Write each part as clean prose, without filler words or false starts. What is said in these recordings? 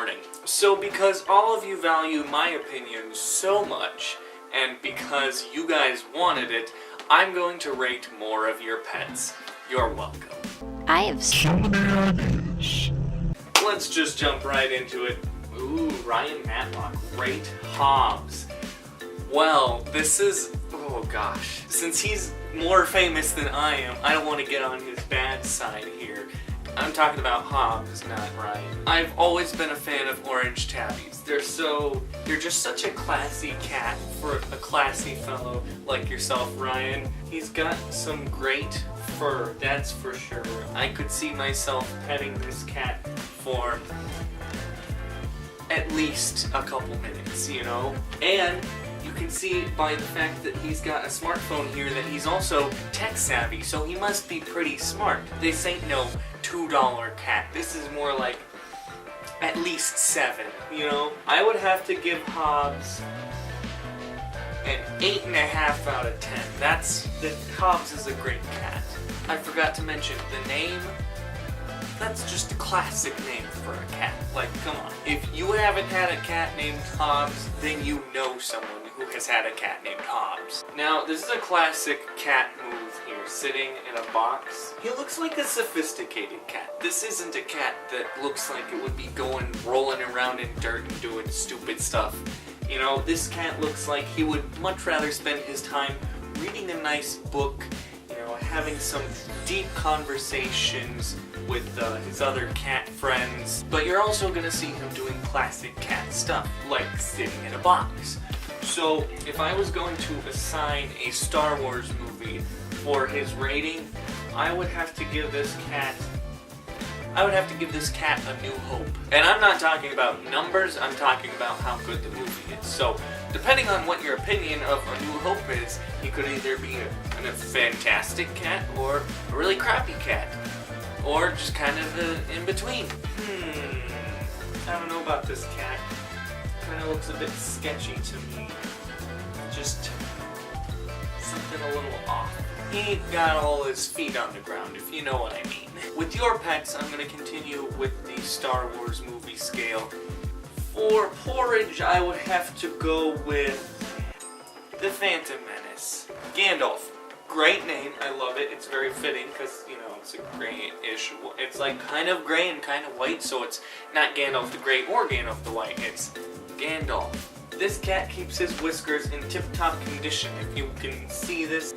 recording. So because all of you value my opinion so much, and because you guys wanted it, I'm going to rate more of your pets. You're welcome. I have so many ideas. Let's just jump right into it. Ooh, Ryan Matlock, rate Hobbs. Well, this is, oh gosh, since he's more famous than I am, I don't want to get on his bad side here. I'm talking about Hobbs, not Ryan. I've always been a fan of orange tabbies. They're just such a classy cat for a classy fellow like yourself, Ryan. He's got some great fur, that's for sure. I could see myself petting this cat for at least a couple minutes, you know? And you can see by the fact that he's got a smartphone here that he's also tech savvy, so he must be pretty smart. This ain't no $2 cat. This is more like at least $7, you know? I would have to give Hobbs an 8.5 out of 10. Hobbs is a great cat. I forgot to mention the name. That's just a classic name for a cat. Like, come on. If you haven't had a cat named Hobbs, then you know someone who has had a cat named Hobbs. Now, this is a classic cat move here, sitting in a box. He looks like a sophisticated cat. This isn't a cat that looks like it would be rolling around in dirt and doing stupid stuff. You know, this cat looks like he would much rather spend his time reading a nice book, you know, having some deep conversations with his other cat friends. But you're also gonna see him doing classic cat stuff, like sitting in a box. So, if I was going to assign a Star Wars movie for his rating, I would have to give this cat A New Hope. And I'm not talking about numbers, I'm talking about how good the movie is. So, depending on what your opinion of A New Hope is, he could either be a fantastic cat or a really crappy cat. Or just kind of in between. I don't know about this cat. Kind of looks a bit sketchy to me. Just something a little off. He got all his feet on the ground, if you know what I mean. With your pets, I'm going to continue with the Star Wars movie scale. For porridge, I would have to go with the Phantom Menace. Gandalf. Great name, I love it. It's very fitting because, you know, it's a grayish. It's like kind of gray and kind of white, so it's not Gandalf the Grey or Gandalf the White. It's Gandalf. This cat keeps his whiskers in tip-top condition. If you can see this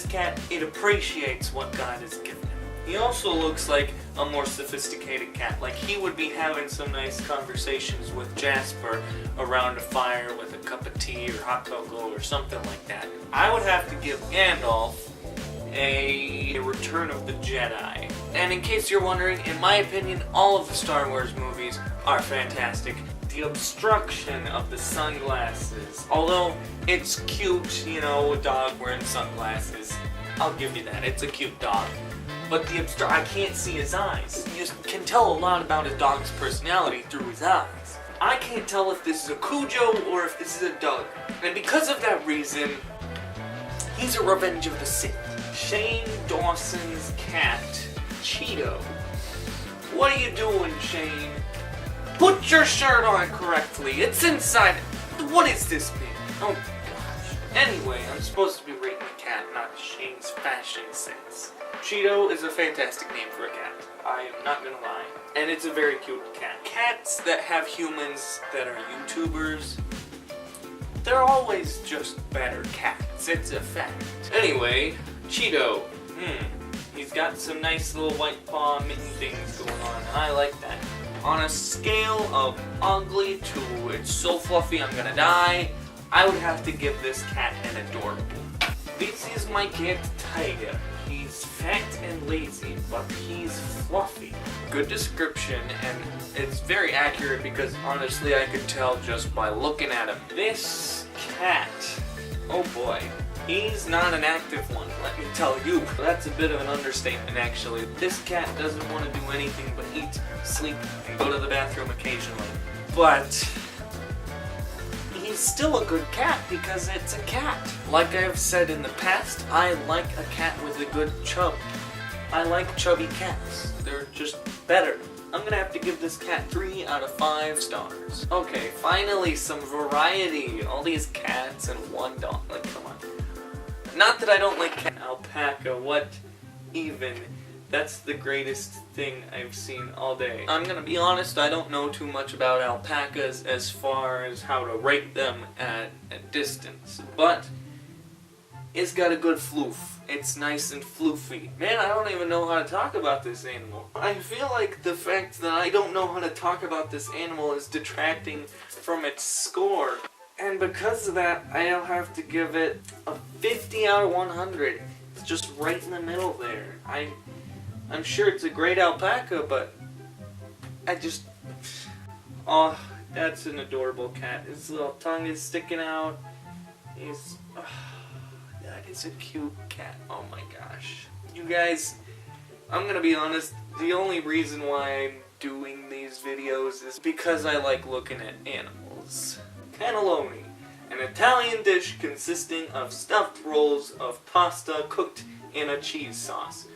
cat, it appreciates what God has given him. He also looks like a more sophisticated cat. Like he would be having some nice conversations with Jasper around a fire with a cup of tea or hot cocoa or something like that. I would have to give Gandalf a Return of the Jedi. And in case you're wondering, in my opinion, all of the Star Wars movies are fantastic. The obstruction of the sunglasses, although it's cute, you know, a dog wearing sunglasses, I'll give you that, it's a cute dog. But I can't see his eyes. You can tell a lot about a dog's personality through his eyes. I can't tell if this is a Cujo or if this is a Doug. And because of that reason, he's a Revenge of the Sith. Shane Dawson's cat, Cheeto. What are you doing, Shane? Put your shirt on correctly. It's inside. What is this thing? Oh gosh. Anyway, I'm supposed to be rating the cat, not Shane's fashion sense. Cheeto is a fantastic name for a cat. I am not gonna lie. And it's a very cute cat. Cats that have humans that are YouTubers, they're always just better cats. It's a fact. Anyway, Cheeto. He's got some nice little white paw mitten things going on. I like that. On a scale of ugly to it's so fluffy I'm gonna die, I would have to give this cat an adorable. This is my cat Tiger. He's fat and lazy, but he's fluffy. Good description, and it's very accurate because honestly I could tell just by looking at him. This cat, oh boy, he's not an active one, let me tell you. That's a bit of an understatement actually. This cat doesn't want to do anything but eat, sleep, and go to the bathroom occasionally. But he's still a good cat because it's a cat. Like I've said in the past, I like a cat with a good chub. I like chubby cats. They're just better. I'm gonna have to give this cat 3 out of 5 stars. Okay, finally some variety. All these cats and one dog. Like, come on. Not that I don't like cat. Alpaca, what even? That's the greatest thing I've seen all day. I'm gonna be honest, I don't know too much about alpacas as far as how to rate them at a distance. But it's got a good floof. It's nice and floofy. Man, I don't even know how to talk about this animal. I feel like the fact that I don't know how to talk about this animal is detracting from its score. And because of that, I'll have to give it a 50 out of 100. It's just right in the middle there. I'm sure it's a great alpaca, but oh, that's an adorable cat. His little tongue is sticking out. That is a cute cat. Oh my gosh. You guys, I'm gonna be honest, the only reason why I'm doing these videos is because I like looking at animals. Cannelloni, an Italian dish consisting of stuffed rolls of pasta cooked in a cheese sauce.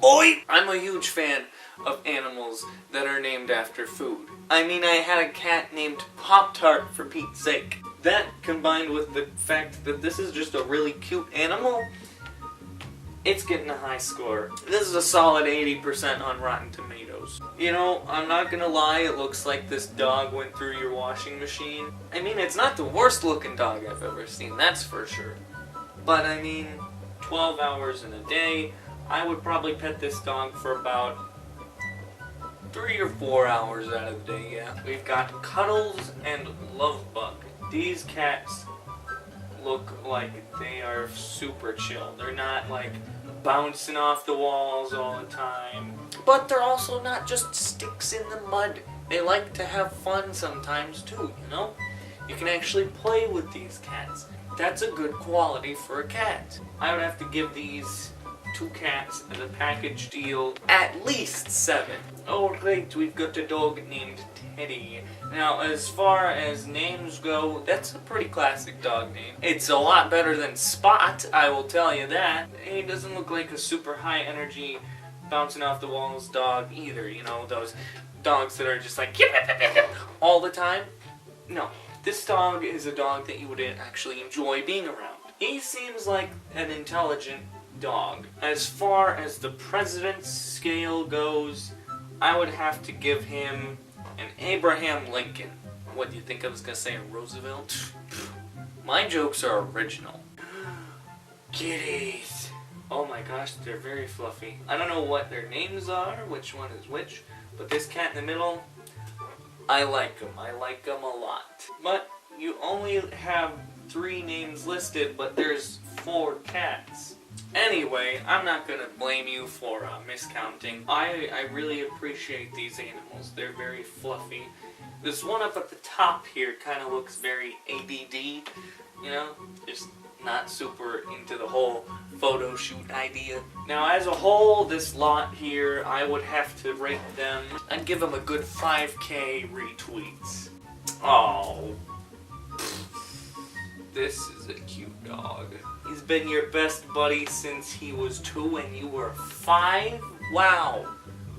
Oi! I'm a huge fan of animals that are named after food. I mean, I had a cat named Pop-Tart for Pete's sake. That, combined with the fact that this is just a really cute animal, it's getting a high score. This is a solid 80% on Rotten Tomatoes. You know, I'm not gonna lie, it looks like this dog went through your washing machine. I mean, it's not the worst looking dog I've ever seen, that's for sure. But I mean, 12 hours in a day, I would probably pet this dog for about 3 or 4 hours out of the day, yeah. We've got Cuddles and Lovebug. These cats look like they are super chill. They're not like bouncing off the walls all the time. But they're also not just sticks in the mud. They like to have fun sometimes too, you know? You can actually play with these cats. That's a good quality for a cat. I would have to give these 2 cats as a package deal at least 7. Alright, we've got a dog named Teddy. Now, as far as names go, that's a pretty classic dog name. It's a lot better than Spot, I will tell you that. He doesn't look like a super high energy, bouncing off the walls dog either. You know, those dogs that are just like yip, yip, yip, yip, all the time. No, this dog is a dog that you would actually enjoy being around. He seems like an intelligent dog. As far as the president's scale goes, I would have to give him an Abraham Lincoln. What do you think I was gonna say, a Roosevelt? My jokes are original. Kitties. Oh my gosh, they're very fluffy. I don't know what their names are, which one is which, but this cat in the middle, I like him. I like him a lot. But you only have 3 names listed, but there's 4 cats. Anyway, I'm not gonna blame you for miscounting. I really appreciate these animals. They're very fluffy. This one up at the top here kind of looks very ADD, you know? Just not super into the whole photo shoot idea. Now, as a whole, this lot here, I would have to rate them. I'd give them a good 5K retweets. Oh. This is a cute dog. He's been your best buddy since he was 2 and you were 5? Wow.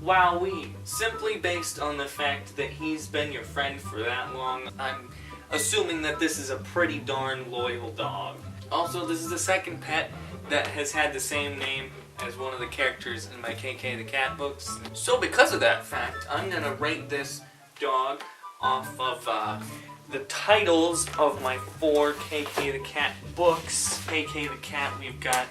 Wowee. Simply based on the fact that he's been your friend for that long, I'm assuming that this is a pretty darn loyal dog. Also, this is the second pet that has had the same name as one of the characters in my KK the Cat books. So because of that fact, I'm gonna rate this dog off of the titles of my 4 KK the Cat books. KK the Cat, we've got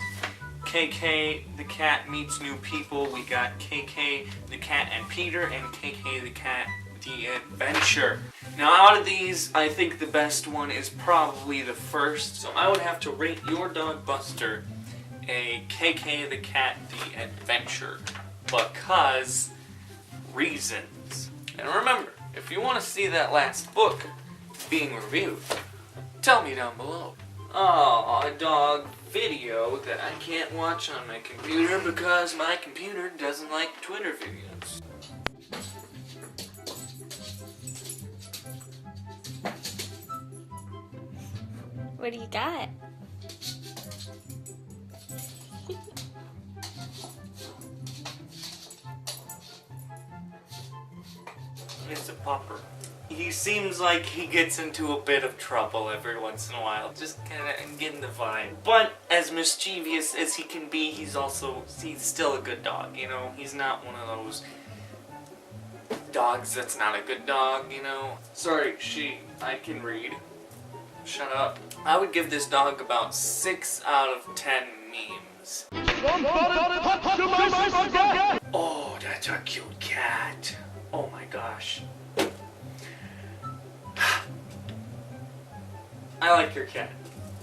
KK the Cat Meets New People, we got KK the Cat and Peter, and KK the Cat The Adventure. Now out of these, I think the best one is probably the first, so I would have to rate your dog Buster a KK the Cat The Adventure, because reasons. And remember, if you want to see that last book being reviewed, tell me down below. Oh, a dog video that I can't watch on my computer because my computer doesn't like Twitter videos. What do you got? is a pupper. He seems like he gets into a bit of trouble every once in a while. Just kind of getting the vibe. But as mischievous as he can be, he's still a good dog, you know? He's not one of those dogs that's not a good dog, you know? Sorry, I can read. Shut up. I would give this dog about 6 out of 10 memes. Oh, that's a cute cat. Oh my gosh. I like your cat.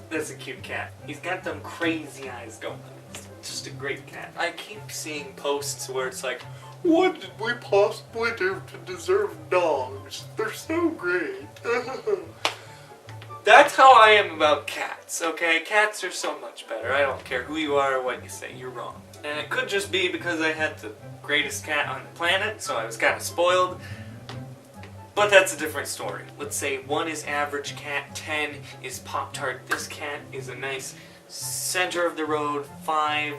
That's a cute cat. He's got them crazy eyes going. It's just a great cat. I keep seeing posts where it's like, what did we possibly do to deserve dogs? They're so great. That's how I am about cats, okay? Cats are so much better. I don't care who you are or what you say, you're wrong. And it could just be because I had the greatest cat on the planet, so I was kind of spoiled. But that's a different story. Let's say 1 is average cat, 10 is Pop-Tart. This cat is a nice center of the road 5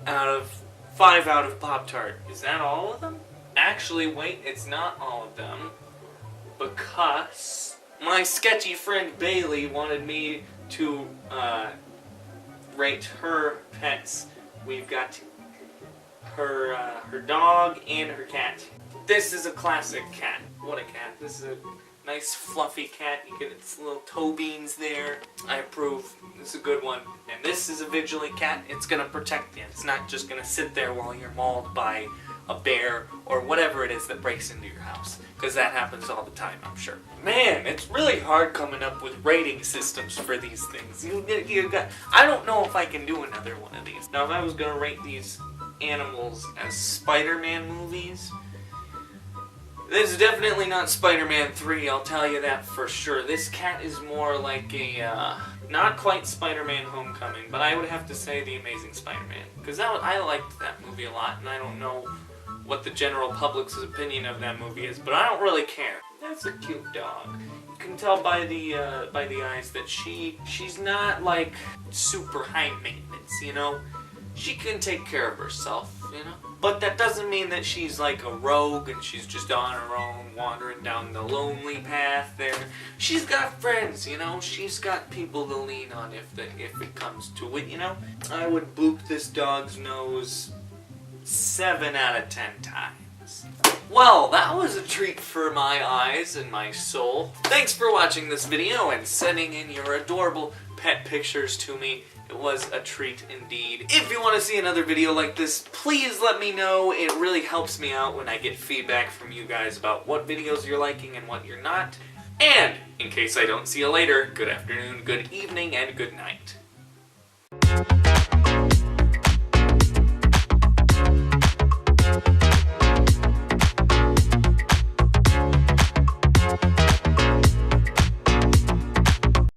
out of Pop-Tart. Is that all of them? Actually, wait, it's not all of them. Because my sketchy friend Bailey wanted me to rate her pets. We've got her dog and her cat. This is a classic cat. What a cat. This is a nice fluffy cat. You get its little toe beans there. I approve. This is a good one. And this is a vigilant cat. It's gonna protect you. It's not just gonna sit there while you're mauled by a bear or whatever it is that breaks into your house. Because that happens all the time, I'm sure. Man, it's really hard coming up with rating systems for these things. I don't know if I can do another one of these. Now, if I was gonna rate these animals as Spider-Man movies, this is definitely not Spider-Man 3, I'll tell you that for sure. This cat is more like a, not quite Spider-Man Homecoming, but I would have to say The Amazing Spider-Man. Because I liked that movie a lot, and I don't know what the general public's opinion of that movie is, but I don't really care. That's a cute dog. You can tell by the eyes that she's not like super high maintenance, you know? She can take care of herself, you know? But that doesn't mean that she's like a rogue and she's just on her own, wandering down the lonely path there. She's got friends, you know? She's got people to lean on if it comes to it, you know? I would boop this dog's nose 7 out of 10 times. Well, that was a treat for my eyes and my soul. Thanks for watching this video and sending in your adorable pet pictures to me. It was a treat indeed. If you want to see another video like this, please let me know. It really helps me out when I get feedback from you guys about what videos you're liking and what you're not. And, in case I don't see you later, good afternoon, good evening, and good night.